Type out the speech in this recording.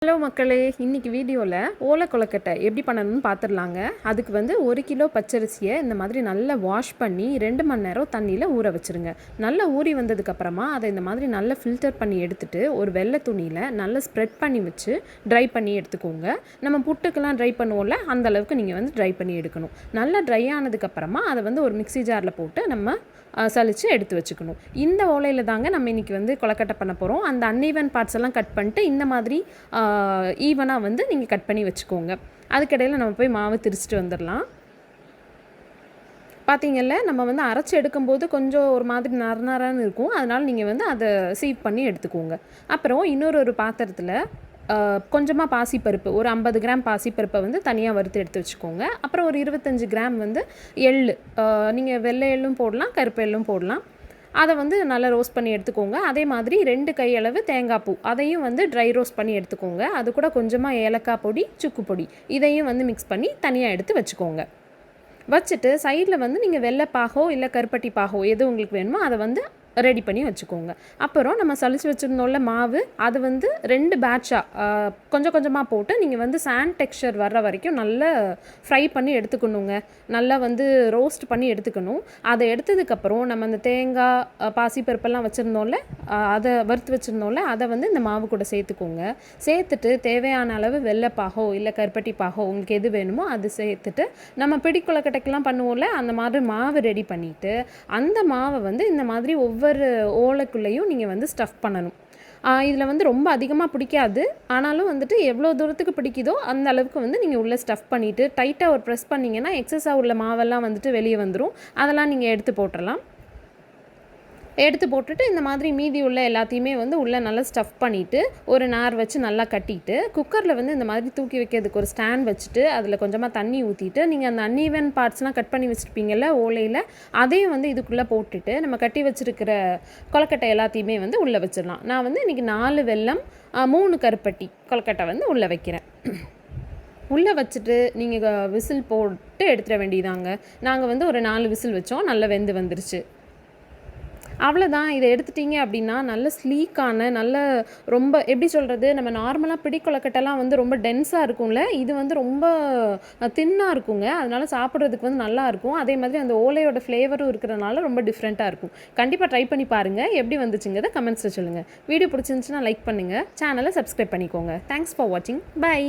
Hello மக்களே, இன்றைக்கி வீடியோவில் ஓலை கொழுக்கட்டை எப்படி பண்ணணும்னு பார்த்துடலாங்க. அதுக்கு வந்து 1 கிலோ பச்சரிசியை இந்த மாதிரி நல்லா வாஷ் பண்ணி 2 மணி நேரம் தண்ணியில் ஊற வச்சுருங்க. நல்லா ஊறி வந்ததுக்கப்புறமா அதை இந்த மாதிரி நல்லா ஃபில்டர் பண்ணி எடுத்துகிட்டு ஒரு வெள்ளை துணியில் நல்லா ஸ்ப்ரெட் பண்ணி வச்சு ட்ரை பண்ணி எடுத்துக்கோங்க. நம்ம புட்டுக்கெல்லாம் ட்ரை பண்ணுவோம்ல, அந்தளவுக்கு நீங்கள் வந்து ட்ரை பண்ணி எடுக்கணும். நல்லா ட்ரை ஆனதுக்கப்புறமா அதை வந்து ஒரு மிக்ஸி ஜாரில் போட்டு நம்ம சலித்து எடுத்து வச்சுக்கணும். இந்த ஓலையில் தாங்க நம்ம இன்றைக்கி வந்து கொழுக்கட்டை பண்ண போகிறோம். அந்த அன்ஈவன் பார்ட்ஸ் எல்லாம் கட் பண்ணிட்டு இந்த மாதிரி ஈவனாக வந்து நீங்கள் கட் பண்ணி வச்சுக்கோங்க. அதுக்கிடையில் நம்ம போய் மாவு திரிச்சிட்டு வந்துடலாம். பார்த்தீங்கல்ல, நம்ம வந்து அரைச்சி எடுக்கும்போது கொஞ்சம் ஒரு மாதிரி நரநரன்னு இருக்கும். அதனால் நீங்கள் வந்து அதை சீவ் பண்ணி எடுத்துக்கோங்க. அப்புறம் இன்னொரு பாத்திரத்தில் கொஞ்சமாக பாசிப்பருப்பு, ஒரு 50 கிராம் பாசிப்பருப்பை வந்து தனியாக வறுத்து எடுத்து வச்சுக்கோங்க. அப்புறம் ஒரு 25 கிராம் வந்து எள்ளு, நீங்கள் வெள்ளை எள்ளும் போடலாம், கருப்பு எள்ளும் போடலாம். அதை வந்து நல்லா ரோஸ்ட் பண்ணி எடுத்துக்கோங்க. அதே மாதிரி 2 கையளவு தேங்காய் பூ, அதையும் வந்து ட்ரை ரோஸ்ட் பண்ணி எடுத்துக்கோங்க. அது கூட கொஞ்சமாக ஏலக்காய் பொடி, சுக்கு பொடி, இதையும் வந்து மிக்ஸ் பண்ணி தனியாக எடுத்து வச்சுக்கோங்க. வச்சுட்டு சைடில் வந்து நீங்கள் வெள்ளைப்பாகோ இல்லை கருப்பட்டி பாகோ எது உங்களுக்கு வேணுமோ அதை வந்து ரெடி பண்ணி வச்சுக்கோங்க. அப்புறம் நம்ம சலிச்சு வச்சுருந்தோம்ல மாவு, அது வந்து 2 பேட்சாக கொஞ்சம் கொஞ்சமாக போட்டு நீங்கள் வந்து சாண்ட் டெக்ஸ்சர் வர்ற வரைக்கும் நல்லா ஃப்ரை பண்ணி எடுத்துக்கணுங்க. நல்லா வந்து ரோஸ்ட் பண்ணி எடுத்துக்கணும். அதை எடுத்ததுக்கப்புறம் நம்ம அந்த தேங்காய் பாசிப்பருப்பெல்லாம் வச்சுருந்தோம்ல, அதை வறுத்து வச்சுருந்தோம்ல, அதை வந்து இந்த மாவு கூட சேர்த்துக்கோங்க. சேர்த்துட்டு தேவையான அளவு வெள்ளைப்பாகோ இல்லை கருப்பட்டி பாகோ உங்களுக்கு எது வேணுமோ அது சேர்த்துட்டு நம்ம பிடி கொழுக்கட்டைக்கெல்லாம் பண்ணுவோம்ல, அந்த மாதிரி மாவு ரெடி பண்ணிவிட்டு அந்த மாவை வந்து இந்த மாதிரி ஒவ்வொரு ஓலைக்குள்ளேயும் நீங்கள் வந்து ஸ்டஃப் பண்ணணும். இதில் வந்து ரொம்ப அதிகமாக பிடிக்காது, ஆனாலும் வந்துட்டு எவ்வளோ தூரத்துக்கு பிடிக்குதோ அந்த அளவுக்கு வந்து நீங்கள் உள்ளே ஸ்டஃப் பண்ணிவிட்டு டைட்டாக ஒரு ப்ரெஸ் பண்ணிங்கன்னா எக்ஸஸாக உள்ள மாவெல்லாம் வந்துட்டு வெளியே வந்துடும். அதெல்லாம் நீங்கள் எடுத்து போட்டுடலாம். எடுத்து போட்டுட்டு இந்த மாதிரி மீதி உள்ள எல்லாத்தையுமே வந்து உள்ளே நல்லா ஸ்டஃப் பண்ணிவிட்டு ஒரு நார் வச்சு நல்லா கட்டிட்டு குக்கரில் வந்து இந்த மாதிரி தூக்கி வைக்கிறதுக்கு ஒரு ஸ்டாண்ட் வச்சுட்டு அதில் கொஞ்சமாக தண்ணி ஊற்றிட்டு நீங்கள் அந்த அன்ஈவன் பார்ட்ஸ்லாம் கட் பண்ணி வச்சுருப்பீங்கள்ல ஓலையில், அதையும் வந்து இதுக்குள்ளே போட்டுட்டு நம்ம கட்டி வச்சுருக்கிற கொழுக்கட்டை எல்லாத்தையுமே வந்து உள்ளே வச்சிடலாம். நான் வந்து இன்றைக்கி 4 வெல்லம் 3 கருப்பட்டி கொழுக்கட்டை வந்து உள்ளே வைக்கிறேன். உள்ளே வச்சுட்டு நீங்கள் விசில் போட்டு எடுத்துட வேண்டியதாங்க. நாங்கள் வந்து ஒரு 4 விசில் வச்சோம், நல்லா வெந்து வந்துருச்சு. அவ்வளோதான். இதை எடுத்துட்டிங்க அப்படின்னா நல்ல ஸ்லீக்கான, நல்ல ரொம்ப எப்படி சொல்கிறது, நம்ம நார்மலாக பிடி கொழுக்கட்டைலாம் வந்து ரொம்ப டென்ஸாக இருக்கும்ல, இது வந்து ரொம்ப தின்னாக இருக்குங்க. அதனால் சாப்பிட்றதுக்கு வந்து நல்லாயிருக்கும். அதே மாதிரி அந்த ஓலையோட ஃப்ளேவரும் இருக்கிறனால ரொம்ப டிஃப்ரெண்ட்டாக இருக்கும். கண்டிப்பாக ட்ரை பண்ணி பாருங்கள். எப்படி வந்துச்சுங்கிறத கமெண்ட்ஸில் சொல்லுங்கள். வீடியோ பிடிச்சிருந்துச்சுன்னா லைக் பண்ணுங்கள், சேனலை சப்ஸ்கிரைப் பண்ணிக்கோங்க. தேங்க்ஸ் ஃபார் வாட்சிங். பை.